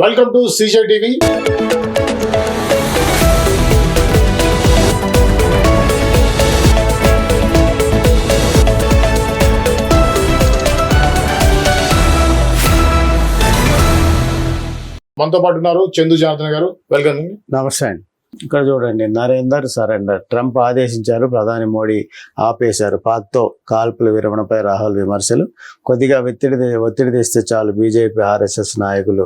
Welcome to CJ TV. మనతో పాటు ఉన్నారు చందు జనార్దన్ గారు. వెల్కమ్. నమస్తే అండి. ఇక్కడ చూడండి, నరేందర్ సరెండర్. ట్రంప్ ఆదేశించారు, ప్రధాని మోడీ ఆపేశారు. పాక్తో కాల్పుల విరమణపై రాహుల్ విమర్శలు. కొద్దిగా ఒత్తిడి తెస్తే చాలు బీజేపీ ఆర్ఎస్ఎస్ నాయకులు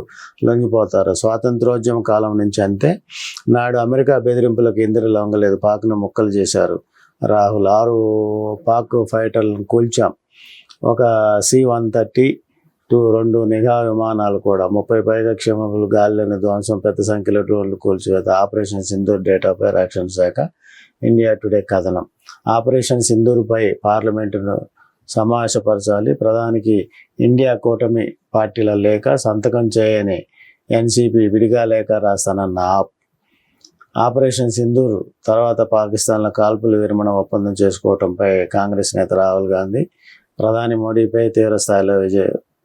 లొంగిపోతారు. స్వాతంత్రోద్యమ కాలం నుంచి అంతే. నాడు అమెరికా బెదిరింపులకు ఇందిర లొంగలేదు, పాక్ను ముక్కలు చేశారు రాహుల్. 6 పాక్ ఫైటర్లను కూల్చాం. ఒక C-130 2 నిఘా విమానాలు కూడా, 30 పైగా క్షేమకులు గాలిలోని ధ్వంసం, పెద్ద సంఖ్యలో డ్రోన్లు కూల్చివేత. ఆపరేషన్ సింధూర్ డేటాపై రక్షణ శాఖ ఇండియా టుడే కథనం. ఆపరేషన్ సింధూర్పై పార్లమెంటును సమావేశపరచాలి. ప్రధానికి ఇండియా కూటమి పార్టీల లేఖ. సంతకం చేయని ఎన్సీపీ విడిగా లేఖ రాస్తానన్న ఆపరేషన్ సింధూర్ తర్వాత పాకిస్తాన్లో కాల్పుల విరమణ ఒప్పందం చేసుకోవడంపై కాంగ్రెస్ నేత రాహుల్ గాంధీ ప్రధాని మోడీపై తీవ్ర స్థాయిలో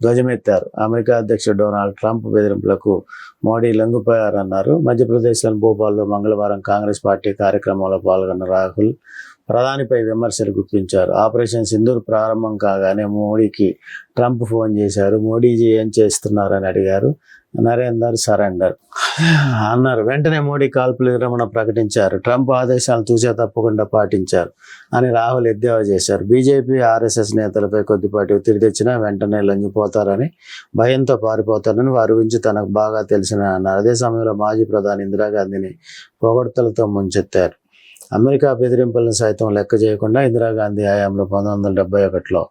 ధ్వజమెత్తారు. అమెరికా అధ్యక్షుడు డొనాల్డ్ ట్రంప్ బెదిరింపులకు మోడీ లొంగిపోయారన్నారు. మధ్యప్రదేశ్లోని భోపాల్లో మంగళవారం కాంగ్రెస్ పార్టీ కార్యక్రమంలో పాల్గొన్న రాహుల్ ప్రధానిపై విమర్శలు గుప్పించారు. ఆపరేషన్ సింధూర్ ప్రారంభం కాగానే మోడీకి ట్రంప్ ఫోన్ చేశారు. మోడీజీ ఏం చేస్తున్నారని అడిగారు. నరేందర్ సరెండర్ అన్నారు. వెంటనే మోడీ కాల్పుల విరమణ ప్రకటించారు. ట్రంప్ ఆదేశాలను తూచా తప్పకుండా పాటించారు అని రాహుల్ ఎద్దేవా చేశారు. బీజేపీ ఆర్ఎస్ఎస్ నేతలపై కొద్దిపాటి ఒత్తిడి తెచ్చినా వెంటనే లొంగిపోతారని, భయంతో పారిపోతారని వారి గురించి తనకు బాగా తెలిసిన అన్నారు. అదే సమయంలో మాజీ ప్రధాని ఇందిరాగాంధీని పొగడ్తలతో ముంచెత్తారు. అమెరికా బెదిరింపులను సైతం లెక్క చేయకుండా ఇందిరాగాంధీ హయాంలో 1971లో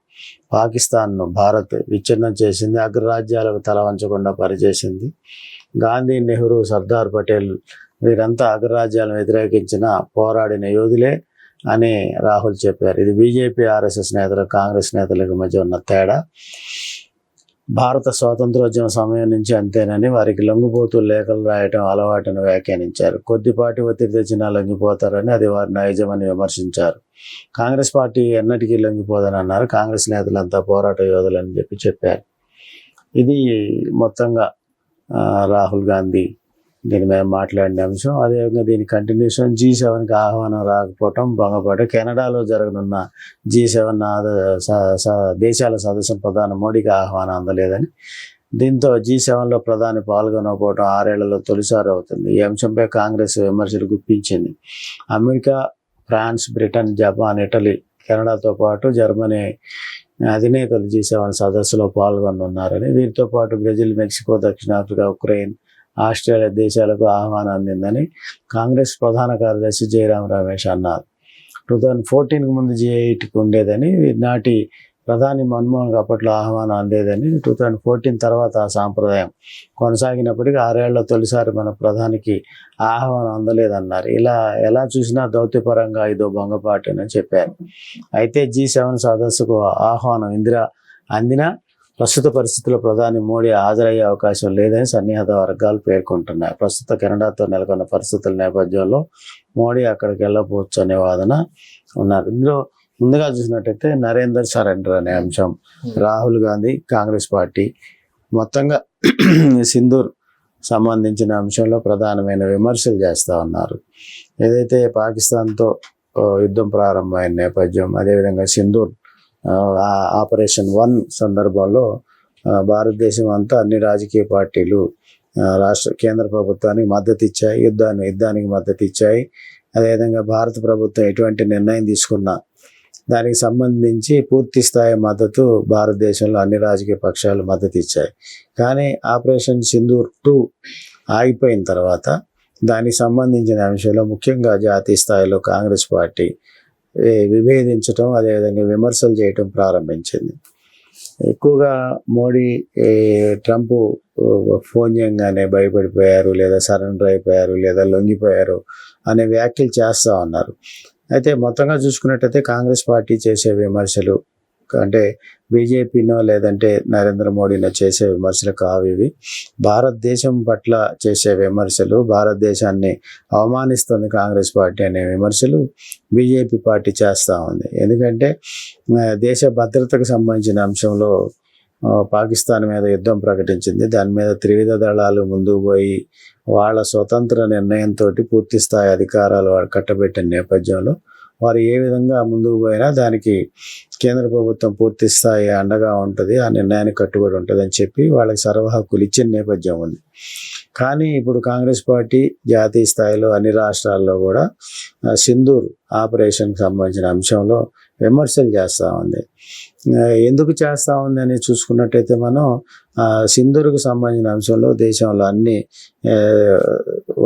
పాకిస్తాన్ను భారత్ విచ్ఛిన్నం చేసింది. అగ్రరాజ్యాలకు తల వంచకుండా పనిచేసింది. గాంధీ, నెహ్రూ, సర్దార్ పటేల్ వీరంతా అగ్రరాజ్యాలను వ్యతిరేకించిన పోరాడిన యోధులే అని రాహుల్ చెప్పారు. ఇది బీజేపీ ఆర్ఎస్ఎస్ నేతలు, కాంగ్రెస్ నేతలకు మధ్య ఉన్న తేడా. భారత స్వాతంత్రోద్యమ సమయం నుంచి అంతేనని, వారికి లొంగిపోతూ లేఖలు రాయటం అలవాటును వ్యాఖ్యానించారు. కొద్దిపాటి ఒత్తిడి తెచ్చినా లొంగిపోతారని, అది వారి నైజమని విమర్శించారు. కాంగ్రెస్ పార్టీ ఎన్నటికీ లొంగిపోదని అన్నారు. కాంగ్రెస్ నేతలంతా పోరాట యోధులని చెప్పారు. ఇది మొత్తంగా రాహుల్ గాంధీ దీని మీద మాట్లాడిన అంశం. అదేవిధంగా దీని కంటిన్యూషన్ G7కి ఆహ్వానం రాకపోవటం భంగపడటం. కెనడాలో జరగనున్న G7 దేశాల సదస్సు ప్రధాని మోడీకి ఆహ్వానం అందలేదని, దీంతో G7లో ప్రధాని పాల్గొనకపోవడం 6 ఏళ్లలో తొలిసారి అవుతుంది. ఈ అంశంపై కాంగ్రెస్ విమర్శలు గుప్పించింది. America, France, Britain, Japan, Italy, కెనడాతో పాటు జర్మనీ అధినేతలు G7 సదస్సులో పాల్గొనున్నారని, వీరితో పాటు బ్రెజిల్, మెక్సికో, దక్షిణాఫ్రికా, ఉక్రెయిన్, ఆస్ట్రేలియా దేశాలకు ఆహ్వానం అందిందని కాంగ్రెస్ ప్రధాన కార్యదర్శి జయరాం రమేష్ అన్నారు. 2014కు ముందు G8కి ఉండేదని, నాటి ప్రధాని మన్మోహన్ అప్పట్లో ఆహ్వానం అందేదని, 2014 తర్వాత ఆ సాంప్రదాయం కొనసాగినప్పటికీ 6 ఏళ్ల తొలిసారి మన ప్రధానికి ఆహ్వానం అందలేదన్నారు. ఇలా ఎలా చూసినా దౌత్యపరంగా ఇదో భంగపాటని చెప్పారు. అయితే G7 సదస్సుకు ఆహ్వానం అందినా ప్రస్తుత పరిస్థితుల్లో ప్రధాని మోడీ హాజరయ్యే అవకాశం లేదని సన్నిహిత వర్గాలు పేర్కొంటున్నాయి. ప్రస్తుత కెనడాతో నెలకొన్న పరిస్థితుల నేపథ్యంలో మోడీ అక్కడికి వెళ్ళకపోవచ్చు అనే వాదన ఉన్నారు. ఇందులో ముందుగా చూసినట్టయితే నరేందర్ సరెండర్ అనే అంశం, రాహుల్ గాంధీ, కాంగ్రెస్ పార్టీ మొత్తంగా సింధూర్ సంబంధించిన అంశంలో ప్రధానమైన విమర్శలు చేస్తూ ఉన్నారు. ఏదైతే పాకిస్తాన్తో యుద్ధం ప్రారంభమైన నేపథ్యం, అదేవిధంగా సింధూర్ ఆపరేషన్ 1 సందర్భంలో భారతదేశం అంతా అన్ని రాజకీయ పార్టీలు కేంద్ర ప్రభుత్వానికి మద్దతు ఇచ్చాయి, యుద్ధానికి మద్దతు ఇచ్చాయి. అదేవిధంగా భారత ప్రభుత్వం ఎటువంటి నిర్ణయం తీసుకున్నా దానికి సంబంధించి పూర్తి స్థాయి మద్దతు భారతదేశంలో అన్ని రాజకీయ పక్షాలు మద్దతు ఇచ్చాయి. కానీ ఆపరేషన్ సింధూర్ 2 ఆగిపోయిన తర్వాత దానికి సంబంధించిన అంశంలో ముఖ్యంగా జాతీయ స్థాయిలో కాంగ్రెస్ పార్టీ విభేదించడం, అదేవిధంగా విమర్శలు చేయటం ప్రారంభించింది. ఎక్కువగా మోడీ ట్రంప్ ఫోన్ చేయగానే భయపడిపోయారు, లేదా సరెండర్ అయిపోయారు, లేదా లొంగిపోయారు అనే వ్యాఖ్యలు చేస్తూ ఉన్నారు. అయితే మొత్తంగా చూసుకున్నట్టయితే కాంగ్రెస్ పార్టీ చేసే విమర్శలు అంటే బీజేపీనో లేదంటే నరేంద్ర మోడీనో చేసే విమర్శలు కావు ఇవి. భారతదేశం పట్ల చేసే విమర్శలు, భారతదేశాన్ని అవమానిస్తుంది కాంగ్రెస్ పార్టీ అనే విమర్శలు బీజేపీ పార్టీ చేస్తూ ఉంది. ఎందుకంటే దేశ భద్రతకు సంబంధించిన అంశంలో పాకిస్తాన్ మీద యుద్ధం ప్రకటించింది. దాని మీద త్రివిధ దళాలు ముందుకు పోయి వాళ్ళ స్వతంత్ర నిర్ణయంతో పూర్తి స్థాయి అధికారాలు కట్టబెట్టిన నేపథ్యంలో వారు ఏ విధంగా ముందుకు పోయినా దానికి కేంద్ర ప్రభుత్వం పూర్తి స్థాయి అండగా ఉంటుంది, ఆ నిర్ణయానికి కట్టుబడి ఉంటుంది అని చెప్పి వాళ్ళకి సర్వ హక్కులు ఇచ్చిన నేపథ్యం ఉంది. కానీ ఇప్పుడు కాంగ్రెస్ పార్టీ జాతీయ స్థాయిలో అన్ని రాష్ట్రాల్లో కూడా సింధూర్ ఆపరేషన్కి సంబంధించిన అంశంలో విమర్శలు చేస్తూ ఉంది. ఎందుకు చేస్తూ ఉంది అని చూసుకున్నట్టయితే మనం సింధూర్కు సంబంధించిన అంశంలో దేశంలో అన్ని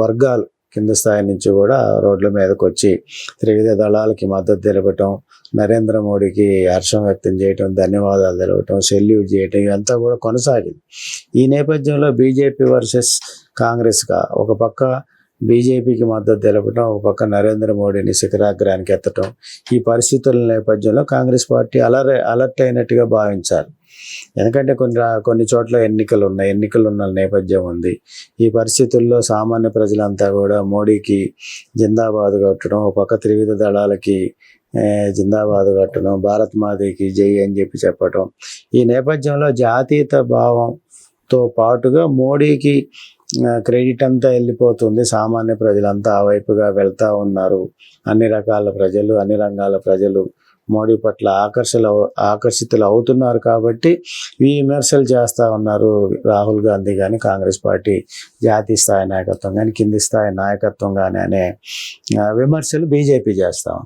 వర్గాలు కింద స్థాయి నుంచి కూడా రోడ్ల మీదకి వచ్చి త్రివిధ దళాలకి మద్దతు తెలపటం, నరేంద్ర మోడీకి హర్షం వ్యక్తం చేయటం, ధన్యవాదాలు తెలపటం, సెల్యూట్ చేయటం ఇదంతా కూడా కొనసాగింది. ఈ నేపథ్యంలో బీజేపీ వర్సెస్ కాంగ్రెస్గా ఒక పక్క బీజేపీకి మద్దతు తెలపటం, ఒక పక్క నరేంద్ర మోడీని శిఖరాగ్రానికి ఎత్తటం, ఈ పరిస్థితుల నేపథ్యంలో కాంగ్రెస్ పార్టీ అలర్ట్ అయినట్టుగా భావించాలి. ఎందుకంటే కొన్ని చోట్ల ఎన్నికలు ఉన్న నేపథ్యం ఉంది. ఈ పరిస్థితుల్లో సామాన్య ప్రజలంతా కూడా మోడీకి జిందాబాద్ కొట్టడం, ఒక పక్క త్రివిధ దళాలకి జిందాబాద్ కొట్టడం, భారత్ మాతకి జై అని చెప్పటం, ఈ నేపథ్యంలో జాతీయత భావంతో పాటుగా మోడీకి క్రెడిట్ అంతా వెళ్ళిపోతుంది. సామాన్య ప్రజలంతా ఆ వైపుగా వెళ్తూ ఉన్నారు. అన్ని రకాల ప్రజలు, అన్ని రంగాల ప్రజలు మోడీ పట్ల ఆకర్షితులు అవుతున్నారు. కాబట్టి ఈ విమర్శలు చేస్తూ ఉన్నారు రాహుల్ గాంధీ కానీ, కాంగ్రెస్ పార్టీ జాతీయ స్థాయి నాయకత్వం కానీ, కింది స్థాయి నాయకత్వం కానీ అనే విమర్శలు బీజేపీ చేస్తాం.